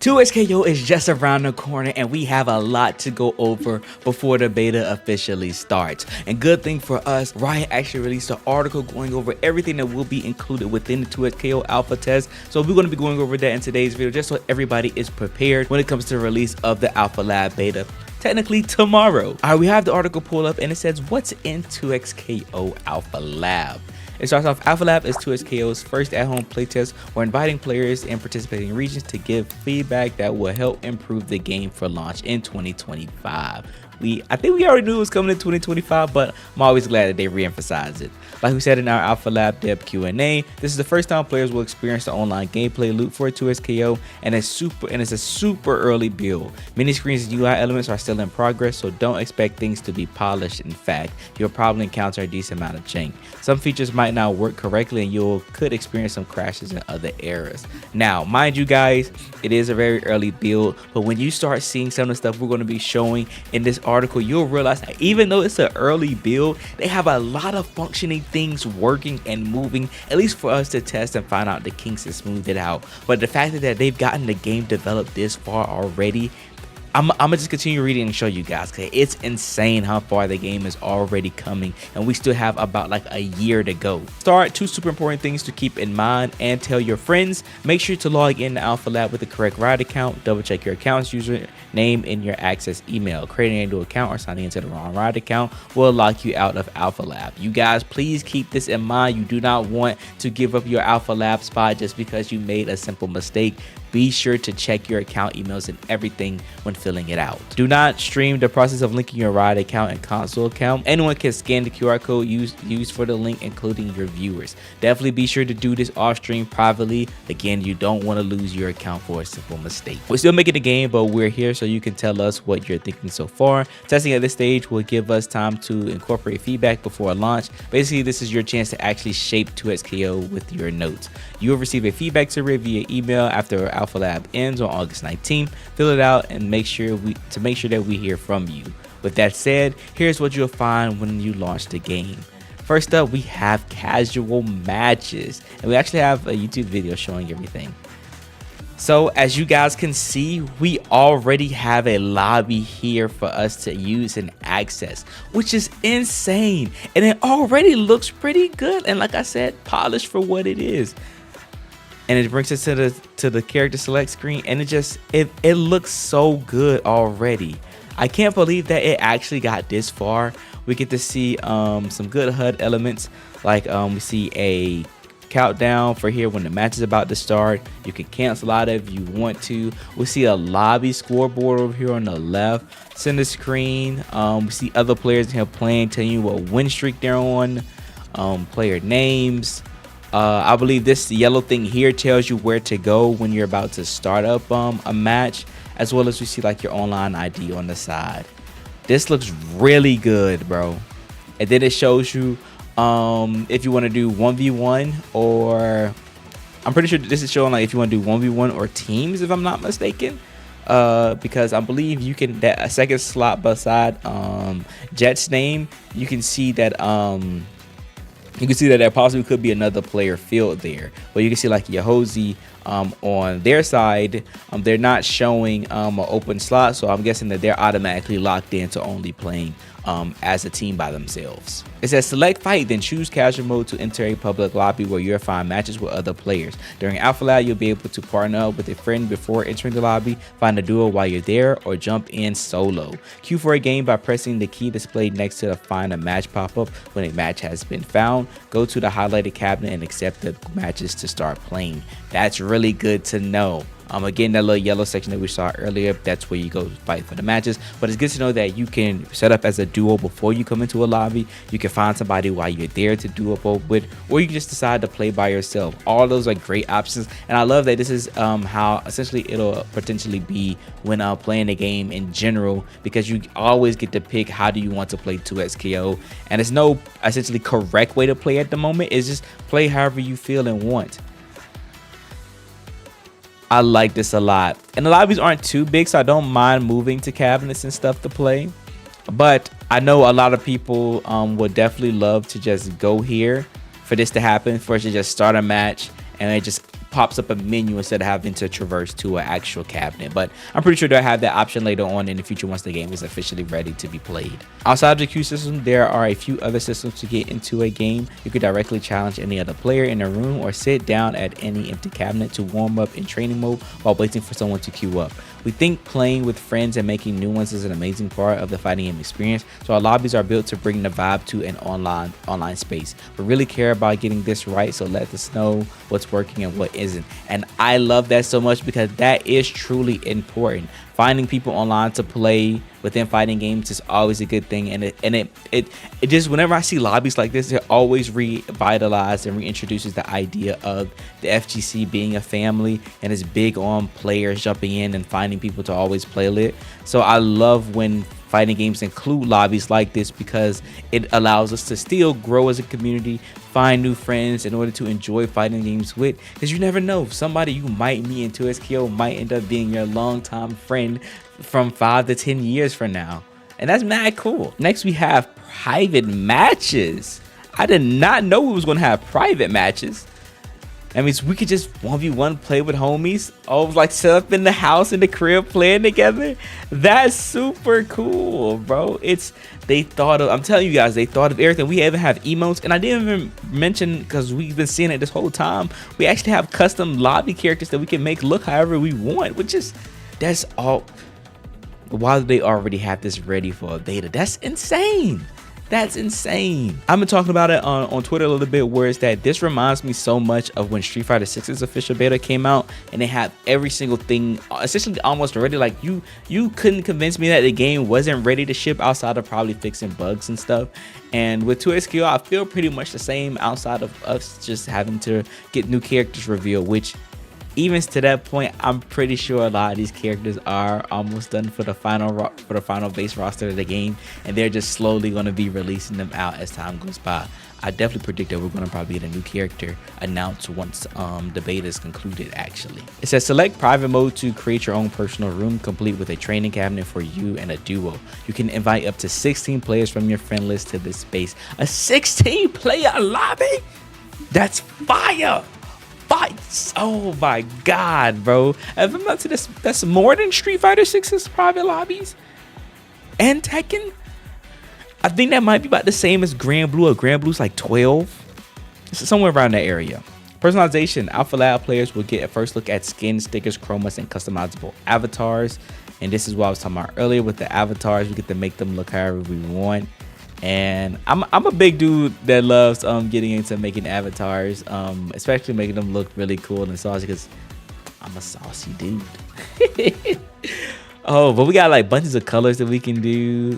2XKO is just around the corner and we have a lot to go over before the beta officially starts. And good thing for us, Riot actually released an article going over everything that will be included within the 2XKO alpha test. So we're going to be going over that in today's video just so everybody is prepared when it comes to the release of the Alpha Lab beta. Technically tomorrow. Alright, we have the article pulled up and it says what's in 2XKO Alpha Lab. It starts off, Alpha Lab is 2XKO's first at-home playtest. We're inviting players in participating regions to give feedback that will help improve the game for launch in 2025. I think we already knew it was coming in 2025, but I'm always glad that they re-emphasize it. Like we said in our Alpha Lab Dev Q&A, this is the first time players will experience the online gameplay loop for 2XKO, and it's a super early build. Many screens and UI elements are still in progress, so don't expect things to be polished. In fact, you'll probably encounter a decent amount of jank. Some features might not work correctly, and you could experience some crashes and other errors. Now, mind you guys, it is a very early build, but when you start seeing some of the stuff we're going to be showing in this article, you'll realize that even though it's an early build, they have a lot of functioning things working and moving, at least for us to test and find out the kinks and smooth it out. But the fact that they've gotten the game developed this far already, I'm gonna just continue reading and show you guys, because it's insane how far the game is already coming, and we still have about like a year to go. Two super important things to keep in mind and tell your friends. Make sure to log in to Alpha Lab with the correct Riot account. Double check your account's username in your access email. Creating a new account or signing into the wrong Riot account will lock you out of Alpha Lab. You guys, please keep this in mind. You do not want to give up your Alpha Lab spot just because you made a simple mistake. Be sure to check your account emails and everything when filling it out. Do not stream the process of linking your Riot account and console account. Anyone can scan the QR code used for the link, including your viewers. Definitely be sure to do this off stream privately. Again, you don't want to lose your account for a simple mistake. We're still making the game, but we're here so you can tell us what you're thinking so far. Testing at this stage will give us time to incorporate feedback before launch. Basically, this is your chance to actually shape 2XKO with your notes. You will receive a feedback survey via email after Alpha Lab ends on August 19th. Fill it out and make sure that we hear from you. With that said, here's what you'll find when you launch the game. First up, we have casual matches, and we actually have a YouTube video showing everything. So as you guys can see, we already have a lobby here for us to use and access, which is insane, and it already looks pretty good, and like I said, polished for what it is. And it brings us to the character select screen, and it looks so good already. I can't believe that it actually got this far. We get to see some good HUD elements, like we see a countdown for here when the match is about to start. You can cancel out if you want to. We see a lobby scoreboard over here on the left center screen. We see other players here playing, telling you what win streak they're on, player names. I believe this yellow thing here tells you where to go when you're about to start up a match, as well as we see like your online ID on the side. This looks really good, bro. And then it shows you if you want to do 1v1, or I'm pretty sure this is showing like if you want to do 1v1 or teams, if I'm not mistaken, because I believe you can, that a second slot beside Jet's name, you can see that there possibly could be another player field there. But you can see like Yahozi on their side, they're not showing an open slot, so I'm guessing that they're automatically locked into only playing as a team by themselves. It says select fight, then choose casual mode to enter a public lobby where you'll find matches with other players. During Alpha Lab, you'll be able to partner up with a friend before entering the lobby, find a duo while you're there, or jump in solo. Queue for a game by pressing the key displayed next to the find a match pop-up. When a match has been found, go to the highlighted cabinet and accept the matches to start playing. That's really good to know. Again, that little yellow section that we saw earlier, that's where you go fight for the matches. But it's good to know that you can set up as a duo before you come into a lobby. You can find somebody while you're there to duo with, or you can just decide to play by yourself. All those are great options, and I love that this is how essentially it'll potentially be when playing the game in general, because you always get to pick how do you want to play 2XKO, and there's no essentially correct way to play at the moment. It's just play however you feel and want. I like this a lot, and the lobbies aren't too big, so I don't mind moving to cabinets and stuff to play. But I know a lot of people would definitely love to just go here for this to happen, for us to just start a match and it just pops up a menu instead of having to traverse to an actual cabinet. But I'm pretty sure they'll have that option later on in the future once the game is officially ready to be played. Outside of the queue system, there are a few other systems to get into a game. You could directly challenge any other player in a room or sit down at any empty cabinet to warm up in training mode while waiting for someone to queue up. We think playing with friends and making new ones is an amazing part of the fighting game experience, so our lobbies are built to bring the vibe to an online space. We really care about getting this right, so let us know what's working and what isn't. And I love that so much because that is truly important. Finding people online to play within fighting games is always a good thing, and it just, whenever I see lobbies like this, it always revitalizes and reintroduces the idea of the FGC being a family, and is big on players jumping in and finding people to always play with. So I love when fighting games include lobbies like this because it allows us to still grow as a community, find new friends in order to enjoy fighting games with, because you never know, somebody you might meet in 2SKO might end up being your longtime friend from 5 to 10 years from now, and that's mad cool. Next we have private matches. I did not know we was going to have private matches. That means we could just 1v1 play with homies, all like set up in the house, in the crib, playing together. That's super cool, bro. I'm telling you guys, they thought of everything. We even have emotes, and I didn't even mention, because we've been seeing it this whole time, we actually have custom lobby characters that we can make look however we want, which is, that's all. Why do they already have this ready for a beta? That's insane. That's insane. I've been talking about it on Twitter a little bit, where it's that this reminds me so much of when Street Fighter 6's official beta came out, and they have every single thing essentially almost ready. Like you couldn't convince me that the game wasn't ready to ship outside of probably fixing bugs and stuff. And with 2SKO, I feel pretty much the same outside of us just having to get new characters revealed, which even to that point, I'm pretty sure a lot of these characters are almost done for the final base roster of the game, and they're just slowly going to be releasing them out as time goes by. I definitely predict that we're going to probably get a new character announced once the beta is concluded, actually. It says select private mode to create your own personal room, complete with a training cabinet for you and a duo. You can invite up to 16 players from your friend list to this space. A 16-player lobby? That's fire! Fights. Oh my god, bro. If I'm not to this, that's more than Street Fighter 6's private lobbies and Tekken. I think that might be about the same as Grand Blue, or Grand Blue's like 12. It's somewhere around that area. Personalization. Alpha Lab players will get a first look at skin, stickers, chromas, and customizable avatars. And this is what I was talking about earlier with the avatars. We get to make them look however we want. And I'm a big dude that loves getting into making avatars, especially making them look really cool and saucy, because I'm a saucy dude. Oh, but we got like bunches of colors that we can do,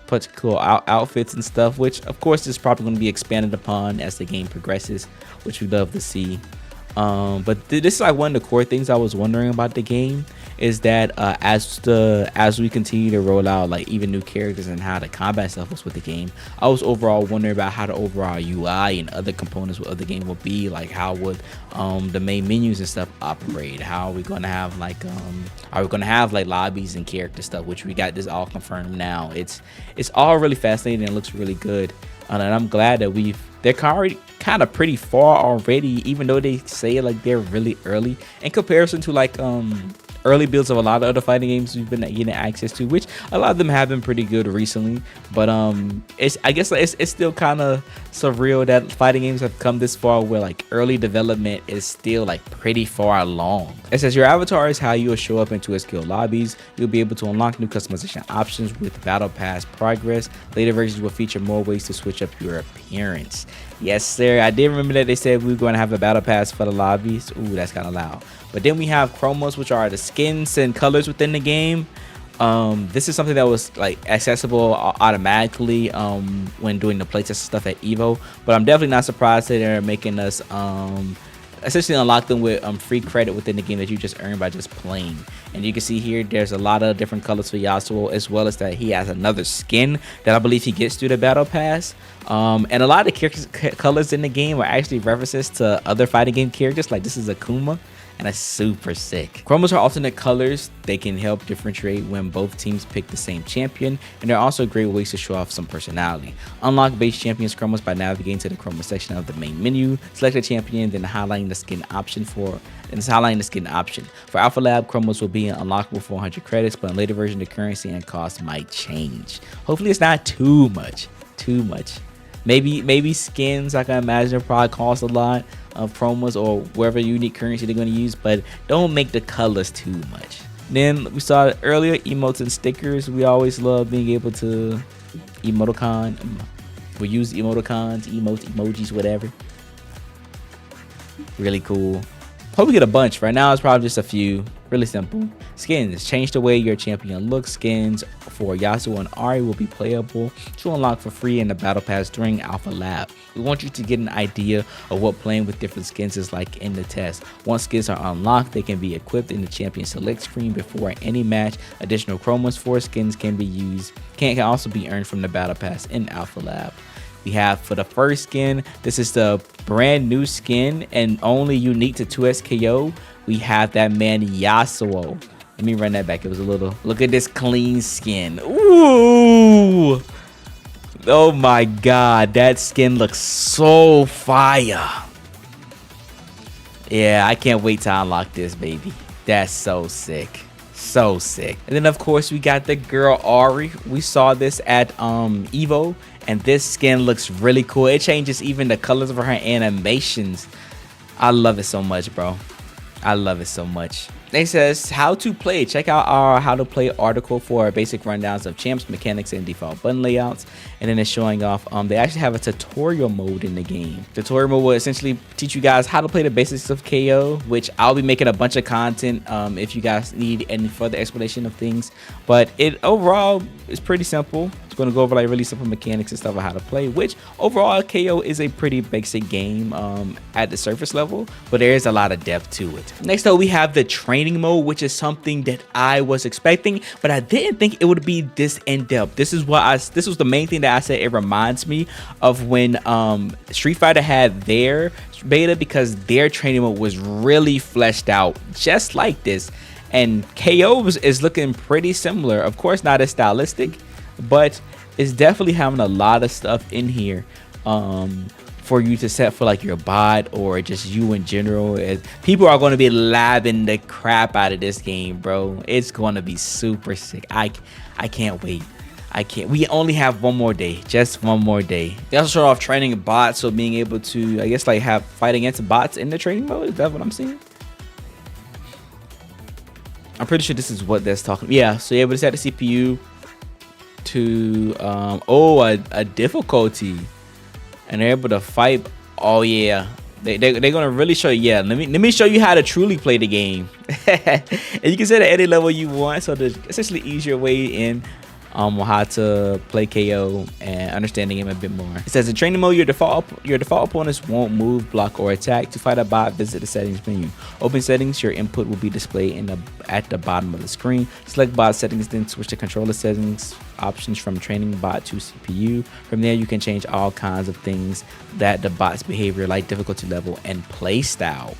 bunch of cool outfits and stuff, which of course is probably going to be expanded upon as the game progresses, which we love to see. But this is like one of the core things I was wondering about the game, is that as we continue to roll out like even new characters and how the combat stuff was with the game, I was overall wondering about how the overall UI and other components of the game will be. Like, how would the main menus and stuff operate? How are we gonna have like lobbies and character stuff, which we got this all confirmed now. It's all really fascinating and looks really good, and I'm glad that they're kind of pretty far already, even though they say like they're really early in comparison to like early builds of a lot of other fighting games we've been getting access to, which a lot of them have been pretty good recently. But I guess it's still kind of surreal that fighting games have come this far, where like early development is still like pretty far along. It says your avatar is how you will show up into SKO lobbies. You'll be able to unlock new customization options with Battle Pass progress. Later versions will feature more ways to switch up your appearance. Yes, sir. I did remember that they said we were going to have a Battle Pass for the lobbies. Ooh, that's kind of loud. But then we have chromos, which are the skins and colors within the game. This is something that was like accessible automatically when doing the playtest stuff at Evo. But I'm definitely not surprised that they're making us essentially unlock them with free credit within the game that you just earn by just playing. And you can see here there's a lot of different colors for Yasuo, as well as that he has another skin that I believe he gets through the battle pass. And a lot of the colors in the game are actually references to other fighting game characters. Like, this is Akuma, and it's super sick. Chromos are alternate colors. They can help differentiate when both teams pick the same champion, and they're also great ways to show off some personality. Unlock base champions chromos by navigating to the chroma section of the main menu, select a champion, then highlighting the skin option for Alpha Lab, chromos will be unlockable for 100 credits, but in later version the currency and cost might change. Hopefully it's not too much. Maybe skins, I can imagine, probably cost a lot of promos or whatever unique currency they're going to use, but don't make the colors too much. Then we saw earlier emotes and stickers. We always love being able to emoticon. We use emoticons, emotes, emojis, whatever. Really cool. Hope we get a bunch. Right now it's probably just a few. Really simple. Skins. Change the way your champion looks. Skins for Yasuo and Ari will be playable to unlock for free in the battle pass during Alpha Lab. We want you to get an idea of what playing with different skins is like in the test. Once skins are unlocked, they can be equipped in the champion select screen before any match. Additional chromos for skins can also be earned from the battle pass in Alpha Lab. We have for the first skin, this is the brand new skin and only unique to 2SKO. We have that man Yasuo. Let me run that back. It was a little. Look at this clean skin. Ooh. Oh my god, that skin looks so fire. Yeah, I can't wait to unlock this, baby. That's so sick. So sick. And then of course we got the girl Ari. We saw this at Evo, and this skin looks really cool. It changes even the colors of her animations. I love it so much, bro. I love it so much. It says how to play. Check out our how to play article for basic rundowns of champs, mechanics, and default button layouts. And then it's showing off they actually have a tutorial mode in the game. Tutorial mode will essentially teach you guys how to play the basics of KO, which I'll be making a bunch of content if you guys need any further explanation of things. But it overall is pretty simple. It's going to go over like really simple mechanics and stuff of how to play, which overall KO is a pretty basic game at the surface level, but there is a lot of depth to it. Next up we have the training mode, which is something that I was expecting, but I didn't think it would be this in-depth. This was the main thing that I said. It reminds me of when Street Fighter had their beta, because their training mode was really fleshed out just like this, and KO is looking pretty similar. Of course not as stylistic, but it's definitely having a lot of stuff in here for you to set for like your bot or just you in general. People are going to be labbing the crap out of this game, bro. It's going to be super sick. I can't wait. We only have one more day, just one more day. They also show off training bots, so being able to, I guess, like have fight against bots in the training mode. Is that what I'm seeing? I'm pretty sure this is what that's talking. Yeah, so you're able to set the CPU to a difficulty, and they're able to fight. Oh yeah, they're gonna really show you. Yeah, let me show you how to truly play the game. And you can set at any level you want, so there's essentially easier way in how to play KO and understand the game a bit more. It says in training mode, your default opponents won't move, block, or attack. To fight a bot, visit the settings menu. Open settings, your input will be displayed at the bottom of the screen. Select bot settings, then switch to controller settings options from training bot to CPU. From there, you can change all kinds of things that the bot's behavior, like difficulty level and play style.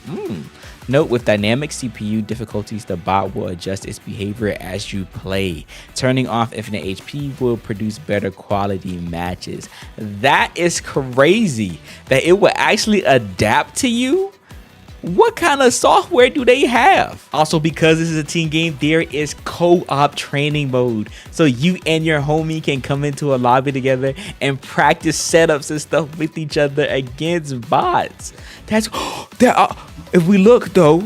Note, with dynamic CPU difficulties, the bot will adjust its behavior as you play. Turning off infinite HP will produce better quality matches. That is crazy that it will actually adapt to you. What kind of software do they have? Also, because this is a team game, there is co-op training mode, so you and your homie can come into a lobby together and practice setups and stuff with each other against bots. If we look though,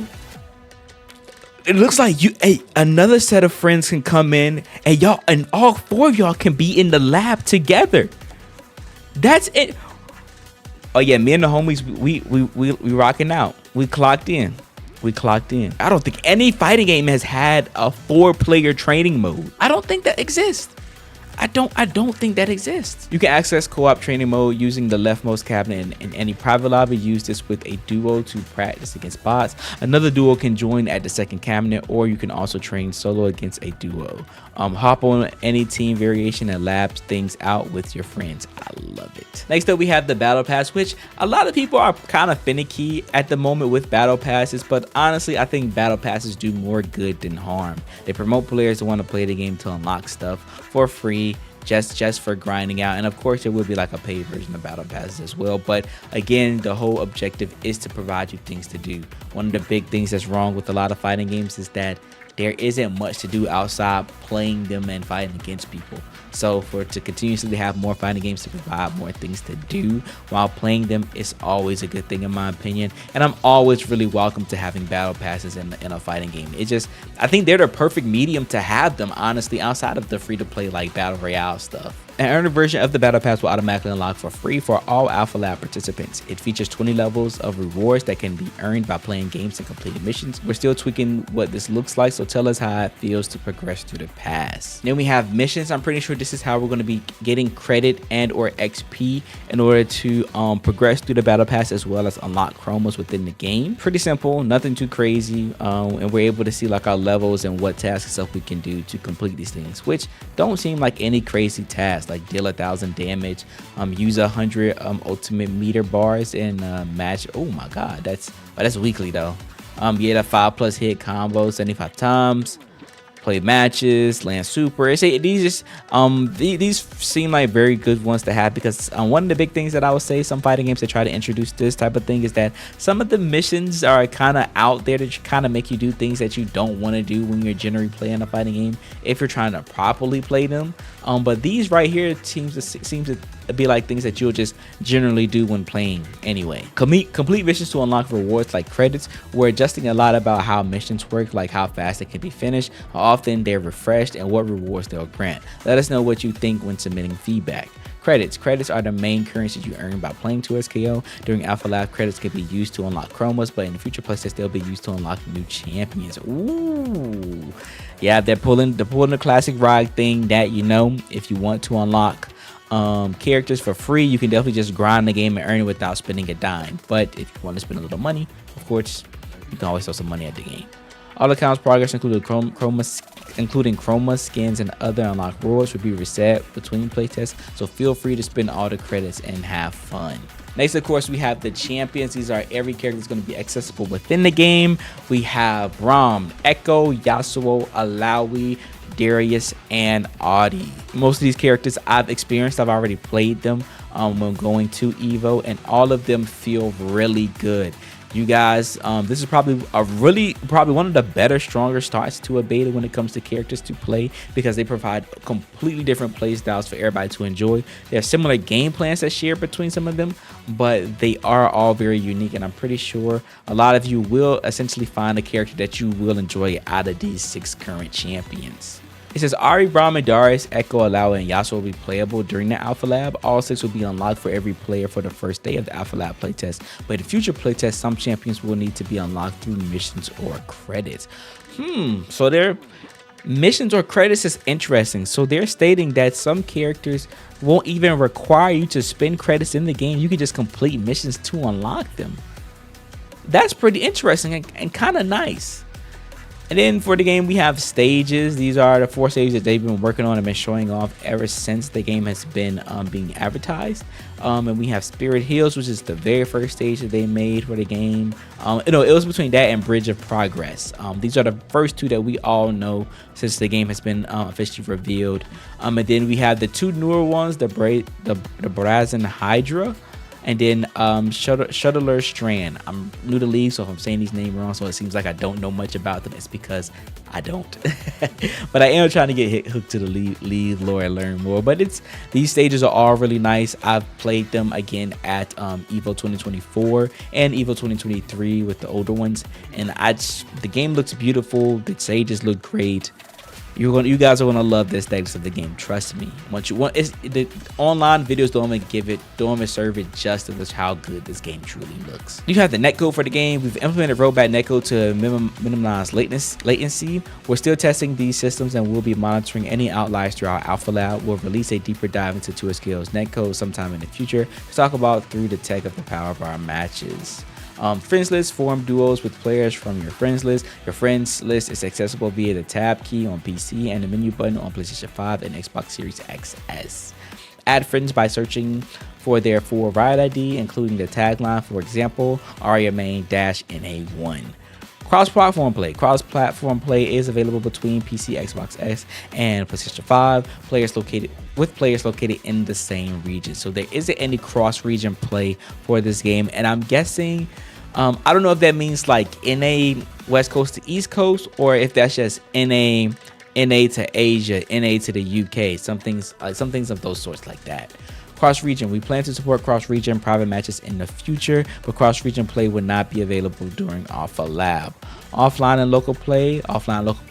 it looks like another set of friends can come in, and all four of y'all can be in the lab together. That's it. Oh yeah, me and the homies, we rocking out. We clocked in. I don't think any fighting game has had a 4-player training mode. I don't think that exists. I don't think that exists. You can access co-op training mode using the leftmost cabinet in any private lobby. Use this with a duo to practice against bots. Another duo can join at the second cabinet, or you can also train solo against a duo. Hop on any team variation and lab things out with your friends. I love it. Next up, we have the battle pass, which a lot of people are kind of finicky at the moment with battle passes, but honestly, I think battle passes do more good than harm. They promote players to want to play the game to unlock stuff for free, just for grinding out, and of course there will be like a paid version of battle passes as well, but again, the whole objective is to provide you things to do. One of the big things that's wrong with a lot of fighting games is that there isn't much to do outside playing them and fighting against people. So to continuously have more fighting games to provide more things to do while playing them is always a good thing in my opinion. And I'm always really welcome to having battle passes in a fighting game. I think they're the perfect medium to have them, honestly, outside of the free to play like battle royale stuff. An earner version of the battle pass will automatically unlock for free for all Alpha Lab participants. It features 20 levels of rewards that can be earned by playing games and completing missions. We're still tweaking what this looks like, so tell us how it feels to progress through the pass. Then we have missions. I'm pretty sure this is how we're going to be getting credit and or XP in order to progress through the battle pass, as well as unlock chromas within the game. Pretty simple, nothing too crazy, and we're able to see like our levels and what tasks and stuff we can do to complete these things, which don't seem like any crazy tasks, like deal 1,000 damage, use 100 ultimate meter bars in match. Oh my god, that's weekly though. Yeah, the 5+ hit combo 75 times, play matches, land super. These seem like very good ones to have, because one of the big things that I would say some fighting games that try to introduce this type of thing is that some of the missions are kind of out there to kind of make you do things that you don't want to do when you're generally playing a fighting game if you're trying to properly play them. But these right here seems to be like things that you'll just generally do when playing anyway. Complete missions to unlock rewards like credits. We're adjusting a lot about how missions work, like how fast they can be finished, how often they're refreshed, and what rewards they'll grant. Let us know what you think when submitting feedback. Credits are the main currency you earn by playing towards KO. During Alpha Lab, credits can be used to unlock chromas, but in the future playtests they'll be used to unlock new champions. Ooh, yeah, they're pulling the classic Riot thing that, you know, if you want to unlock characters for free, you can definitely just grind the game and earn it without spending a dime. But if you want to spend a little money, of course, you can always throw some money at the game. All accounts progress, including chroma skins and other unlocked rewards, will be reset between playtests, so feel free to spend all the credits and have fun. Next, of course, we have the champions. These are every character that's going to be accessible within the game. We have Braum, Echo, Yasuo, Alawi, Darius, and Audi. Most of these characters I've experienced. I've already played them when going to Evo, and all of them feel really good. You guys, this is probably one of the better, stronger starts to a beta when it comes to characters to play, because they provide completely different play styles for everybody to enjoy. There are similar game plans that share between some of them, but they are all very unique, and I'm pretty sure a lot of you will essentially find a character that you will enjoy out of these 6 current champions. It says Ari, Braum, Darius, Echo, Alawi, and Yasuo will be playable during the Alpha Lab. All 6 will be unlocked for every player for the first day of the Alpha Lab playtest. But in future playtests, some champions will need to be unlocked through missions or credits. So their missions or credits is interesting. So they're stating that some characters won't even require you to spend credits in the game. You can just complete missions to unlock them. That's pretty interesting and kind of nice. And then for the game, we have stages. These are the 4 stages that they've been working on and been showing off ever since the game has been being advertised. And we have Spirit Hills, which is the very first stage that they made for the game. It was between that and Bridge of Progress. These are the first 2 that we all know since the game has been officially revealed. And then we have the 2 newer ones, the Brazen Hydra, and then Shuttler Strand. I'm new to League, so if I'm saying these names wrong, so it seems like I don't know much about them, it's because I don't. But I am trying to get hooked to the League lore and learn more. But these stages are all really nice. I've played them again at Evo 2024 and Evo 2023 with the older ones, and the game looks beautiful. The stages look great. You guys are gonna love the aesthetics of the game. Trust me. Once you want, the online videos don't even serve it justice with how good this game truly looks. You have the netcode for the game. We've implemented rollback netcode to minimize latency. We're still testing these systems and we'll be monitoring any outliers through our Alpha Lab. We'll release a deeper dive into 2SKO's netcode sometime in the future to talk about through the tech of the power of our matches. Friends list, form duos with players from your friends list. Your friends list is accessible via the tab key on PC and the menu button on PlayStation 5 and Xbox Series XS. Add friends by searching for their full Riot ID, including the tagline, for example, Aria main-NA1. Cross-platform play. Cross-platform play is available between PC, Xbox X, and PlayStation 5. Players located in the same region. So there isn't any cross-region play for this game, and I'm guessing, I don't know if that means like NA West Coast to East Coast, or if that's just NA to Asia, NA to the UK. Some things of those sorts like that. Cross-region. We plan to support cross-region private matches in the future, but cross-region play will not be available during Alpha Lab. Offline and local play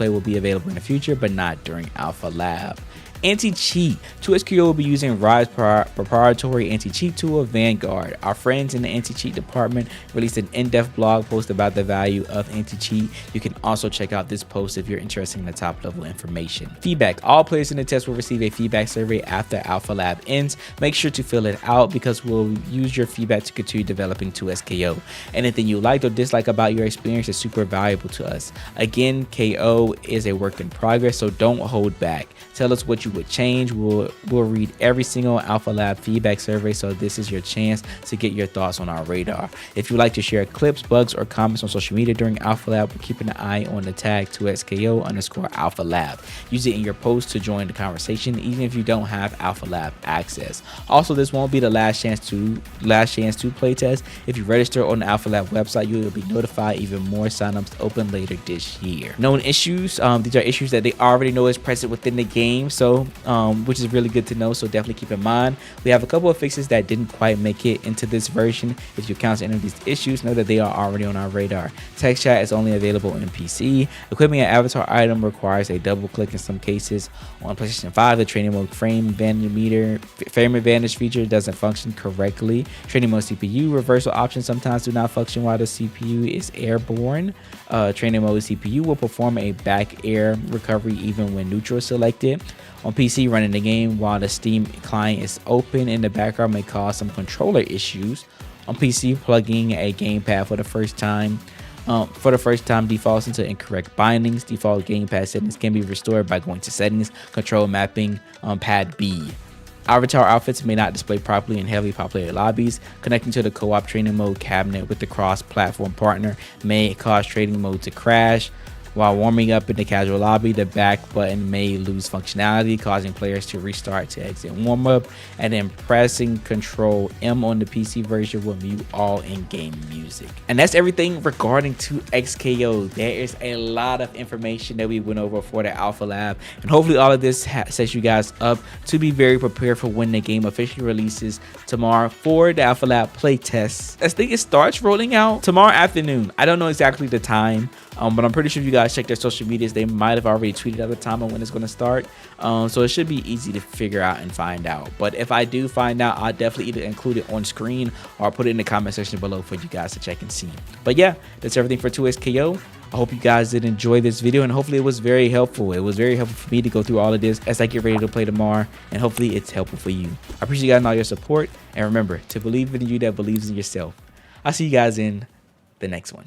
will be available in the future, but not during Alpha Lab. Anti-cheat. 2SKO will be using Riot's proprietary anti-cheat tool, Vanguard. Our friends in the anti-cheat department released an in-depth blog post about the value of anti-cheat. You can also check out this post if you're interested in the top-level information. Feedback. All players in the test will receive a feedback survey after Alpha Lab ends. Make sure to fill it out because we'll use your feedback to continue developing 2SKO. Anything you liked or disliked about your experience is super valuable to us. Again, KO is a work in progress, so don't hold back. Tell us what you would change. We'll read every single Alpha Lab feedback survey, so this is your chance to get your thoughts on our radar. If you'd like to share clips, bugs, or comments on social media during Alpha Lab, we're keeping an eye on the tag 2SKO_Alpha Lab. Use it in your post to join the conversation, even if you don't have Alpha Lab access. Also, this won't be the last chance to playtest. If you register on the Alpha Lab website, you will be notified even more signups open later this year. Known issues. These are issues that they already know is present within the game, so which is really good to know, so definitely keep in mind. We have a couple of fixes that didn't quite make it into this version. If you encounter any of these issues, know that they are already on our radar. Text chat is only available in PC. Equipping an avatar item requires a double click in some cases. On PlayStation 5, the training mode frame advantage feature doesn't function correctly. Training mode CPU reversal options sometimes do not function while the CPU is airborne. Training mode CPU will perform a back air recovery even when neutral is selected. On PC, running the game while the Steam client is open in the background may cause some controller issues. On PC, plugging a gamepad for the first time defaults into incorrect bindings. Default gamepad settings can be restored by going to settings, control mapping on pad B. Avatar outfits may not display properly in heavily populated lobbies. Connecting to the co-op training mode cabinet with the cross-platform partner may cause training mode to crash. While warming up in the casual lobby, the back button may lose functionality, causing players to restart to exit warm-up, and then pressing Control M on the PC version will mute all in-game music. And that's everything regarding 2XKO. There is a lot of information that we went over for the Alpha Lab, and hopefully all of this sets you guys up to be very prepared for when the game officially releases tomorrow for the Alpha Lab Playtest. I think it starts rolling out tomorrow afternoon. I don't know exactly the time, but I'm pretty sure if you guys check their social medias, they might have already tweeted at the time of when it's going to start. So it should be easy to figure out and find out. But if I do find out, I'll definitely either include it on screen or put it in the comment section below for you guys to check and see. But yeah, that's everything for 2SKO. I hope you guys did enjoy this video, and hopefully it was very helpful. It was very helpful for me to go through all of this as I get ready to play tomorrow, and hopefully it's helpful for you. I appreciate you guys and all your support, and remember to believe in you that believes in yourself. I'll see you guys in the next one.